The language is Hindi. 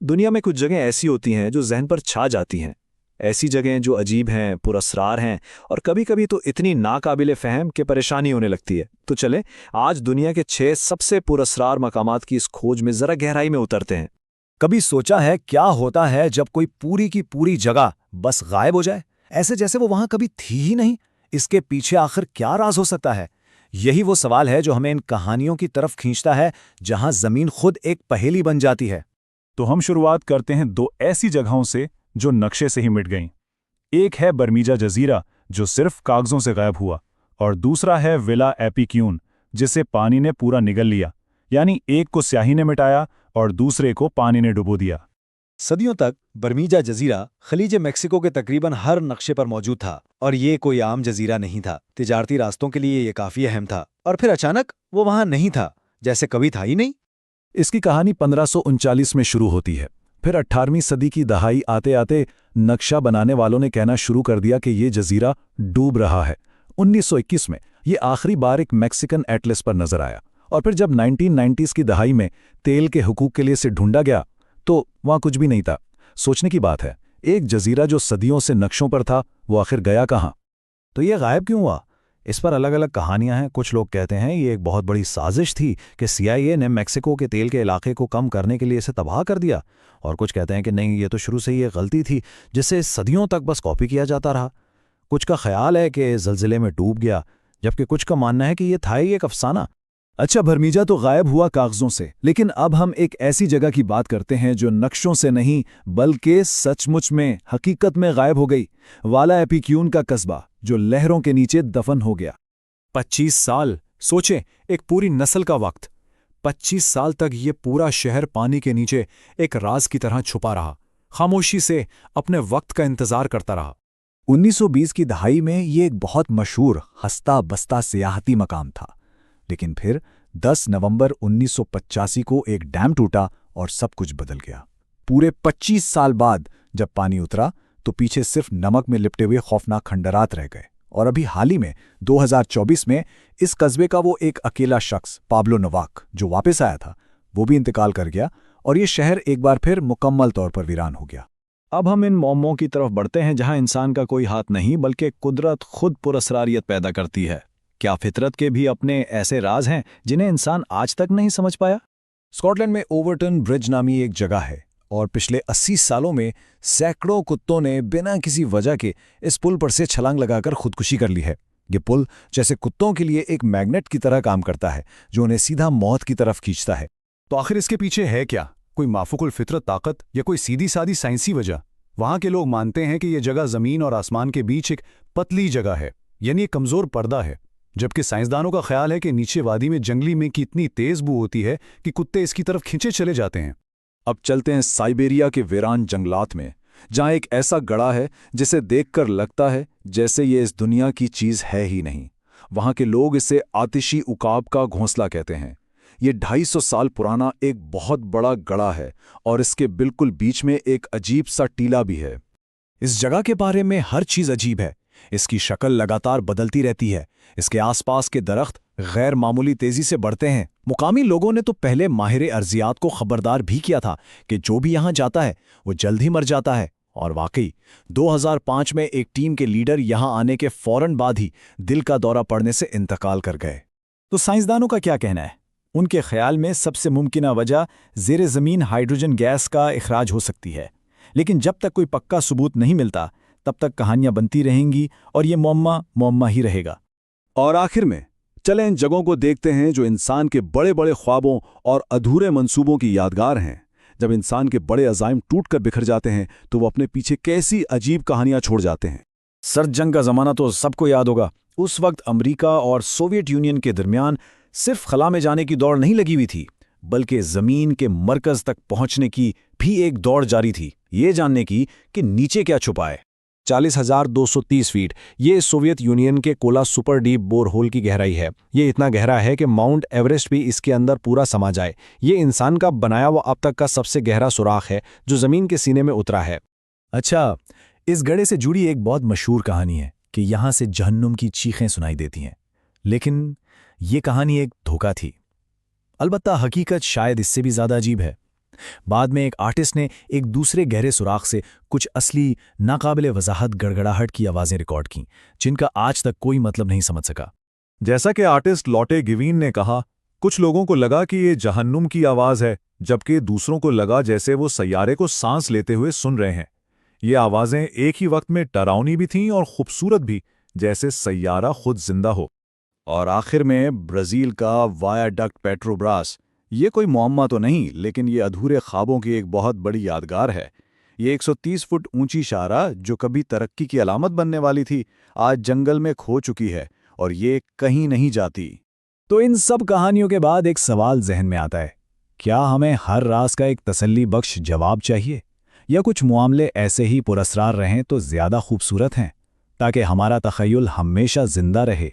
दुनिया में कुछ जगह ऐसी होती हैं जो जहन पर छा जाती हैं। ऐसी जगहें जो अजीब हैं, पुरस्रार हैं और कभी-कभी तो इतनी नाकाबिले फ़हम कि परेशानी होने लगती है। तो चलें, आज दुनिया के 6 सबसे पुरस्रार मकामात की इस खोज में ज़रा गहराई में उतरते हैं। कभी सोचा है क्या होता है जब कोई पूरी की पूरी जगह बस गायब हो जाए, ऐसे जैसे वो वहां कभी थी ही नहीं? इसके पीछे आखिर क्या राज हो सकता है? यही वो सवाल है जो हमें इन कहानियों की तरफ खींचता है, जहां जमीन खुद एक पहेली बन जाती है। तो हम शुरुआत करते हैं 2 ऐसी जगहों से जो नक्शे से ही मिट गईं। एक है बर्मीजा जजीरा, जो सिर्फ कागजों से गायब हुआ, और दूसरा है विला एपिक्यून, जिसे पानी ने पूरा निगल लिया। यानी एक को स्याही ने मिटाया और दूसरे को पानी ने डुबो दिया। सदियों तक बर्मीजा जजीरा खलीज मेक्सिको के तकरीबन हर नक्शे पर मौजूद था, और ये कोई आम जजीरा नहीं था। तिजारती रास्तों के लिए ये काफी अहम था, और फिर अचानक वो वहां नहीं था, जैसे कभी था ही नहीं। इसकी कहानी 1539 में शुरू होती है। फिर 18वीं सदी की दहाई आते आते नक्शा बनाने वालों ने कहना शुरू कर दिया कि ये जजीरा डूब रहा है। 1921 में ये आखिरी बार एक मैक्सिकन एटलस पर नजर आया, और फिर जब 1990s की दहाई में तेल के हुकूक के लिए इसे ढूंढा गया तो वहां कुछ भी नहीं था। सोचने की बात है, एक जजीरा जो सदियों से नक्शों पर था, वो आखिर गया कहाँ? तो ये गायब क्यों हुआ? इस पर अलग अलग कहानियां हैं। कुछ लोग कहते हैं ये एक बहुत बड़ी साजिश थी कि CIA ने मेक्सिको के तेल के इलाके को कम करने के लिए इसे तबाह कर दिया, और कुछ कहते हैं कि नहीं, ये तो शुरू से ही एक गलती थी जिसे सदियों तक बस कॉपी किया जाता रहा। कुछ का ख्याल है कि ज़लज़ले में डूब गया, जबकि कुछ का मानना है कि ये था ही एक अफसाना। अच्छा, बर्मीजा तो गायब हुआ कागजों से, लेकिन अब हम एक ऐसी जगह की बात करते हैं जो नक्शों से नहीं बल्कि सचमुच में हकीकत में गायब हो गई। वाला एपिक्यून का कस्बा जो लहरों के नीचे दफन हो गया। 25 साल, सोचें, एक पूरी नस्ल का वक्त। 25 साल तक ये पूरा शहर पानी के नीचे एक राज की तरह छुपा रहा, खामोशी से अपने वक्त का इंतजार करता रहा। 1920 की दहाई में ये एक बहुत मशहूर हस्ता बस्ता सियाहती मकाम था, लेकिन फिर 10 नवंबर 1985 को एक डैम टूटा और सब कुछ बदल गया। पूरे 25 साल बाद जब पानी उतरा तो पीछे सिर्फ नमक में लिपटे हुए खौफनाक खंडरात रह गए। और अभी हाल ही में 2024 में इस कस्बे का वो एक अकेला शख्स पाब्लो नोवाक जो वापस आया था, वो भी इंतकाल कर गया, और ये शहर एक बार फिर मुकम्मल तौर पर वीरान हो गया। अब हम इन मौमों की तरफ बढ़ते हैं जहां इंसान का कोई हाथ नहीं बल्कि कुदरत खुद पुरस्रारियत पैदा करती है। क्या फितरत के भी अपने ऐसे राज हैं जिन्हें इंसान आज तक नहीं समझ पाया? स्कॉटलैंड में ओवरटन ब्रिज नामी एक जगह है, और पिछले 80 सालों में सैकड़ों कुत्तों ने बिना किसी वजह के इस पुल पर से छलांग लगाकर खुदकुशी कर ली है। ये पुल जैसे कुत्तों के लिए एक मैग्नेट की तरह काम करता है, जो उन्हें सीधा मौत की तरफ खींचता है। तो आखिर इसके पीछे है क्या? कोई माफूकुल फितरत ताकत या कोई सीधी सादी साइंसी वजह? वहां के लोग मानते हैं कि यह जगह जमीन और आसमान के बीच एक पतली जगह है, यानी एक कमजोर पर्दा है, जबकि साइंसदानों का ख्याल है कि नीचे वादी में जंगली में की इतनी तेज बू होती है कि कुत्ते इसकी तरफ खींचे चले जाते हैं। अब चलते हैं साइबेरिया के वीरान जंगलात में, जहां एक ऐसा गड़ा है जिसे देखकर लगता है जैसे ये इस दुनिया की चीज है ही नहीं। वहां के लोग इसे आतिशी उकाब का घोंसला कहते हैं। ये 250 साल पुराना एक बहुत बड़ा गड़ा है, और इसके बिल्कुल बीच में एक अजीब सा टीला भी है। इस जगह के बारे में हर चीज अजीब है। इसकी शक्ल लगातार बदलती रहती है। इसके आसपास के दरख्त गैर मामूली तेजी से बढ़ते हैं। मुकामी लोगों ने तो पहले माहिर अर्जियात को खबरदार भी किया था कि जो भी यहां जाता है वो जल्द ही मर जाता है। और वाकई 2005 में एक टीम के लीडर यहां आने के फौरन बाद ही दिल का दौरा पड़ने से इंतकाल कर गए। तो साइंसदानों का क्या कहना है? उनके ख्याल में सबसे मुमकिन वजह ज़ेरे ज़मीन हाइड्रोजन गैस का इखराज हो सकती है, लेकिन जब तक कोई पक्का सबूत नहीं मिलता तब तक कहानियां बनती रहेंगी और ये मुअम्मा ही रहेगा। और आखिर में चलें इन जगहों को देखते हैं जो इंसान के बड़े बड़े ख्वाबों और अधूरे मंसूबों की यादगार हैं। जब इंसान के बड़े अज़ाइम टूटकर बिखर जाते हैं तो वो अपने पीछे कैसी अजीब कहानियां छोड़ जाते हैं। सर्द जंग का ज़माना तो सबको याद होगा। उस वक्त अमेरिका और सोवियत यूनियन के दरमियान सिर्फ खला में जाने की दौड़ नहीं लगी हुई थी, बल्कि ज़मीन के मरकज़ तक पहुंचने की भी एक दौड़ जारी थी, ये जानने की कि नीचे क्या छुपा है। 40,230 फीट ये सोवियत यूनियन के Kola super deep bore hole की गहराई है। ये इतना गहरा है कि माउंट एवरेस्ट भी इसके अंदर पूरा समा जाए। ये इंसान का बनाया हुआ अब तक का सबसे गहरा सुराख है जो ज़मीन के सीने में उतरा है। अच्छा, इस गड्ढे से जुड़ी एक बहुत मशहूर कहानी है कि यहाँ से जहन्नुम की चीखें सुनाई देती हैं, लेकिन ये कहानी एक धोखा थी। अलबत्ता हकीकत शायद इससे भी ज़्यादा अजीब है। बाद में एक आर्टिस्ट ने एक दूसरे गहरे सुराख से कुछ असली नाकाबिले वजाहत गड़गड़ाहट की आवाज़ें रिकॉर्ड की, जिनका आज तक कोई मतलब नहीं समझ सका। जैसा कि आर्टिस्ट लॉटे गिवीन ने कहा, कुछ लोगों को लगा कि ये जहन्नुम की आवाज़ है, जबकि दूसरों को लगा जैसे वो सैयारे को सांस लेते हुए सुन रहे हैं। ये आवाज़ें एक ही वक्त में डरावनी भी थीं और खूबसूरत भी, जैसे सैयारा खुद जिंदा हो। और आखिर में ब्राज़ील का वायाडक्ट पेट्रोब्रास, ये कोई मुअम्मा तो नहीं, लेकिन ये अधूरे ख्वाबों की एक बहुत बड़ी यादगार है। ये 130 फुट ऊंची शाहराह जो कभी तरक्की की अलामत बनने वाली थी, आज जंगल में खो चुकी है और ये कहीं नहीं जाती। तो इन सब कहानियों के बाद एक सवाल जहन में आता है, क्या हमें हर राज का एक तसल्ली बख्श जवाब चाहिए, या कुछ मामले ऐसे ही पुरस्रार रहें तो ज़्यादा खूबसूरत हैं, ताकि हमारा तख़य्युल हमेशा जिंदा रहे।